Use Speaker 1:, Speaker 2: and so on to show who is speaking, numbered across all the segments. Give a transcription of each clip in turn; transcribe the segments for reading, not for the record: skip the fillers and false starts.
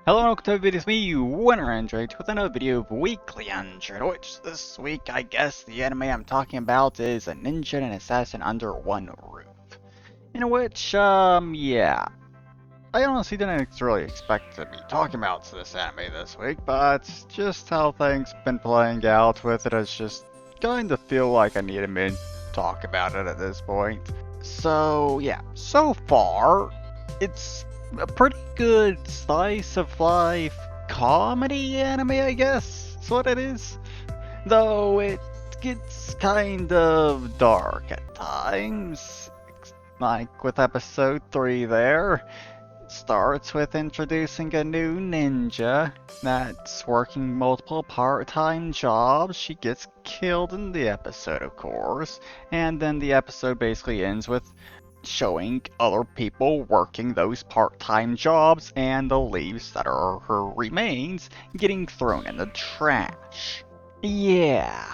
Speaker 1: Hello and welcome to the video, it's me, Winner Android, with another video of Weekly Android, which this week, I guess, the anime I'm talking about is a ninja and an assassin under one roof. In which, yeah. I honestly didn't really expect to be talking about this anime this week, but just how things been playing out with it, it's just kind of feel like I need to talk about it at this point. So, yeah, so far, it's a pretty good slice of life comedy anime, I guess. That's what it is. Though it gets kind of dark at times. Like with episode 3 there. It starts with introducing a new ninja that's working multiple part-time jobs. She gets killed in the episode, of course. And then the episode basically ends with showing other people working those part-time jobs and the leaves that are her remains getting thrown in the trash. Yeah.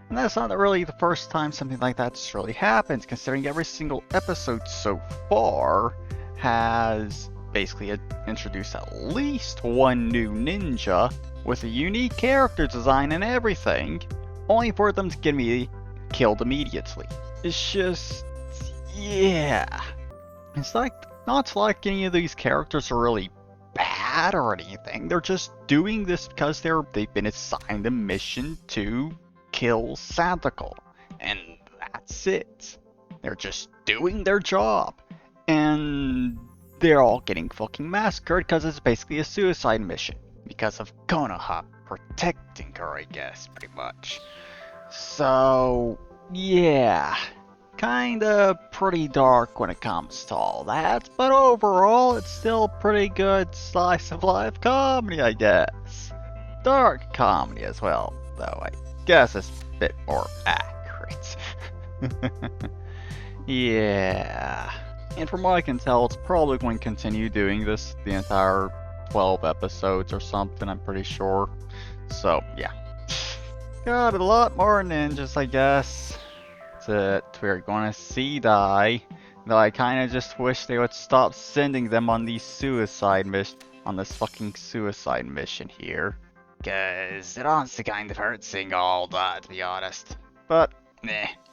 Speaker 1: And that's not really the first time something like that's really happened, considering every single episode so far has basically introduced at least one new ninja with a unique character design and everything, only for them to get me killed immediately. It's just, yeah. It's like, not like any of these characters are really bad or anything. They're just doing this because they've been assigned a mission to kill Santacle. And that's it. They're just doing their job. And they're all getting fucking massacred because it's basically a suicide mission. Because of Konoha protecting her, I guess, pretty much. So, yeah. Kinda pretty dark when it comes to all that, but overall it's still pretty good slice of life comedy, I guess. Dark comedy as well, though I guess it's a bit more accurate. Yeah. And from what I can tell, it's probably going to continue doing this the entire 12 episodes or something, I'm pretty sure. So, yeah. Got a lot more ninjas, I guess, that we're gonna see die, though I kinda just wish they would stop sending them on these suicide on this fucking suicide mission here. Cause it honestly kind of hurts seeing all that, to be honest. But,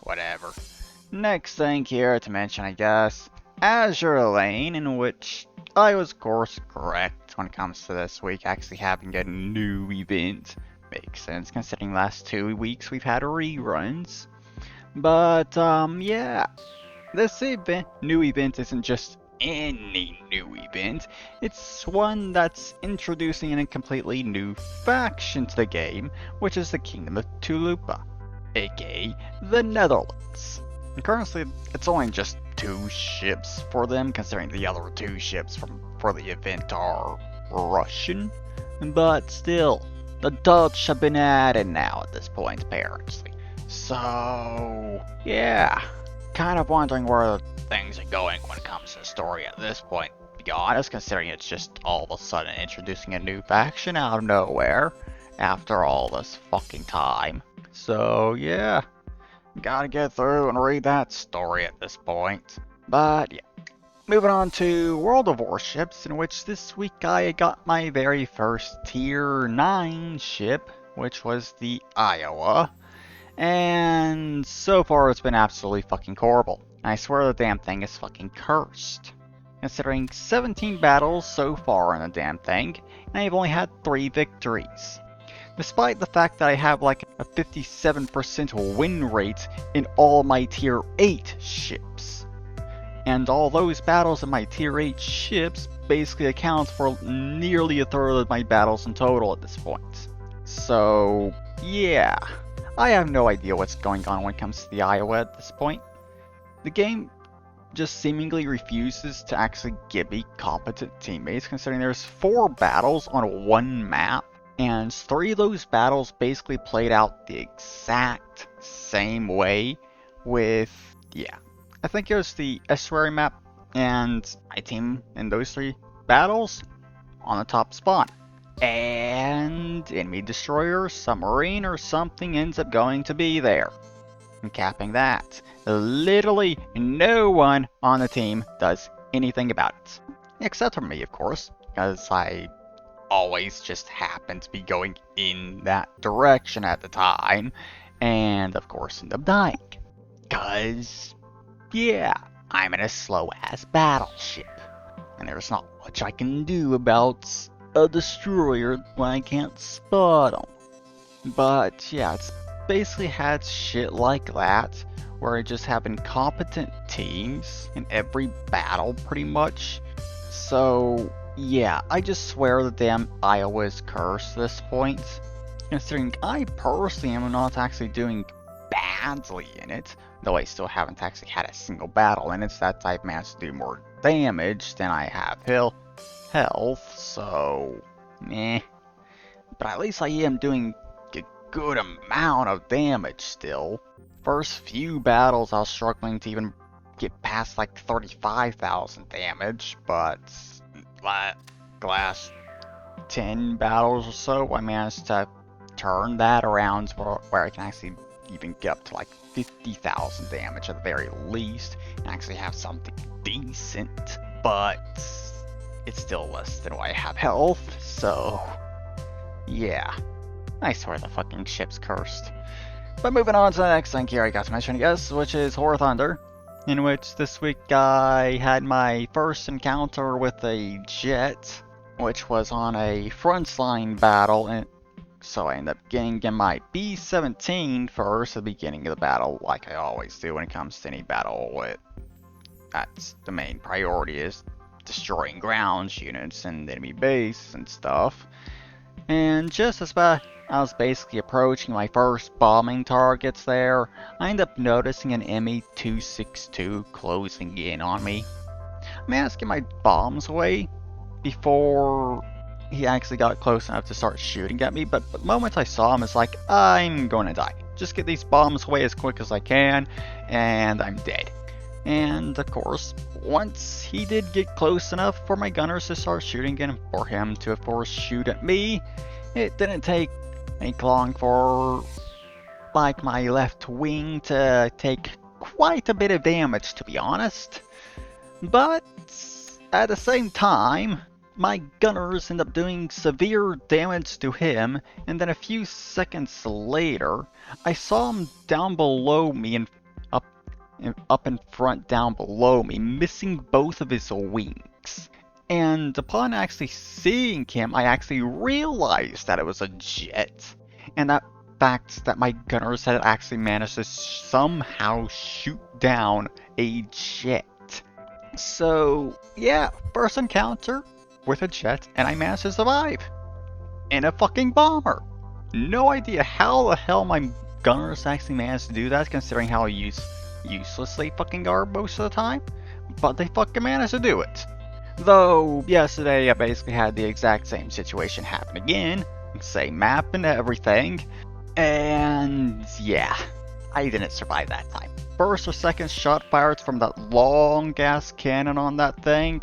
Speaker 1: whatever. Next thing here to mention, I guess, Azur Lane, in which I was of course correct when it comes to this week actually having a new event. Makes sense considering last 2 weeks we've had reruns. But, yeah, this new event isn't just any new event, it's one that's introducing a completely new faction to the game, which is the Kingdom of Tulupa, aka the Netherlands. And currently, it's only just 2 ships for them, considering the other 2 ships for the event are Russian, but still, the Dutch have been added now at this point, apparently. So, yeah, kind of wondering where things are going when it comes to the story at this point, to be honest, considering it's just all of a sudden introducing a new faction out of nowhere after all this fucking time. So, yeah, gotta get through and read that story at this point. But, yeah. Moving on to World of Warships, in which this week I got my very first Tier 9 ship, which was the Iowa. And so far it's been absolutely fucking horrible. I swear the damn thing is fucking cursed. Considering 17 battles so far on the damn thing, and I've only had 3 victories. Despite the fact that I have like a 57% win rate in all my Tier 8 ships. And all those battles in my Tier 8 ships basically account for nearly a third of my battles in total at this point. So, yeah. I have no idea what's going on when it comes to the Iowa at this point. The game just seemingly refuses to actually give me competent teammates, considering there's 4 battles on 1 map, and 3 of those battles basically played out the exact same way with, yeah, I think it was the estuary map, and my team in those 3 battles on the top spawn. And enemy destroyer, submarine, or something ends up going to be there. And capping that, literally no one on the team does anything about it. Except for me, of course, because I always just happened to be going in that direction at the time, and of course end up dying. Because, yeah, I'm in a slow-ass battleship, and there's not much I can do about a destroyer when I can't spot them. But, yeah, it's basically had shit like that, where I just have incompetent teams in every battle, pretty much. So, yeah, I just swear the damn Iowa is cursed at this point. Considering I personally am not actually doing badly in it, though I still haven't actually had a single battle in it, so that I've managed to do more damage than I have health, so meh. But at least I am doing a good amount of damage still. First few battles I was struggling to even get past like 35,000 damage, but last 10 battles or so I managed to turn that around where I can actually even get up to like 50,000 damage at the very least and actually have something decent, but it's still less than what I have health, so yeah. I swear the fucking ship's cursed. But moving on to the next thing here I got to mention, I guess, which is Horror Thunder, in which this week I had my first encounter with a jet, which was on a frontline battle, and so I ended up getting in my B-17 first at the beginning of the battle, like I always do when it comes to any battle. That's the main priority, is destroying ground units and enemy base and stuff. And just as I was basically approaching my first bombing targets there, I ended up noticing an ME-262 closing in on me. I managed to get my bombs away before he actually got close enough to start shooting at me, but the moment I saw him, it's like, I'm going to die. Just get these bombs away as quick as I can, and I'm dead. And of course, once he did get close enough for my gunners to start shooting and for him to of course shoot at me, it didn't take long for like my left wing to take quite a bit of damage, to be honest. But at the same time, my gunners end up doing severe damage to him, and then a few seconds later, I saw him down below me and up in front down below me, missing both of his wings. And upon actually seeing him, I actually realized that it was a jet, and that fact that my gunners had actually managed to somehow shoot down a jet. So, yeah, first encounter with a jet, and I managed to survive. In a fucking bomber. No idea how the hell my gunners actually managed to do that, considering how useless they fucking are most of the time. But they fucking managed to do it. Though, yesterday I basically had the exact same situation happen again. Same map and everything. And yeah, I didn't survive that time. First or second shot fired from that long gas cannon on that thing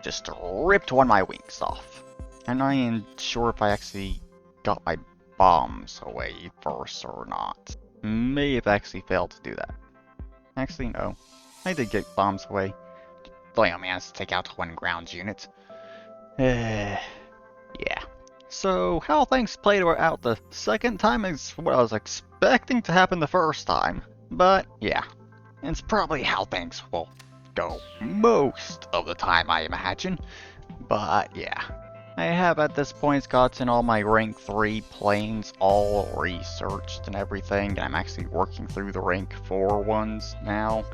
Speaker 1: just ripped one of my wings off. I'm not even sure if I actually got my bombs away first or not. May have actually failed to do that. Actually, no. I did get bombs away. Though I managed to take out one ground unit. Yeah. So, how things played out the second time is what I was expecting to happen the first time. But, yeah. It's probably how things will go most of the time, I imagine. But, yeah. I have at this point gotten all my rank 3 planes all researched and everything, and I'm actually working through the rank 4 ones now.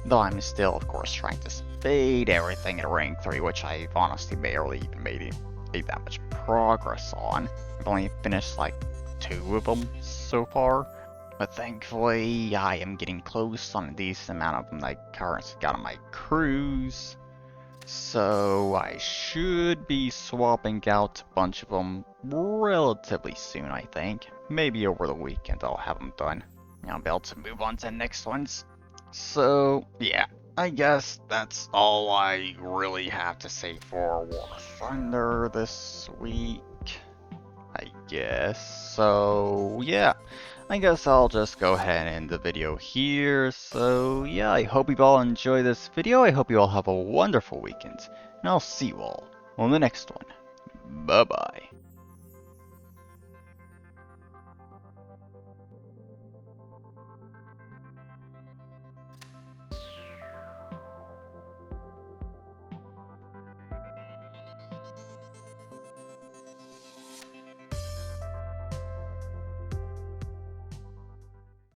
Speaker 1: Though I'm still, of course, trying to speed everything at rank 3, which I've honestly barely even made that much progress on. I've only finished like 2 of them so far. But thankfully, I am getting close on a decent amount of them that I currently got on my cruise. So I should be swapping out a bunch of them relatively soon, I think. Maybe over the weekend I'll have them done. I'll be able to move on to the next ones. So, yeah. I guess that's all I really have to say for War Thunder this week. I guess. So, yeah. I guess I'll just go ahead and end the video here. So, yeah, I hope you all enjoy this video. I hope you all have a wonderful weekend. and I'll see you all on the next one. Bye bye.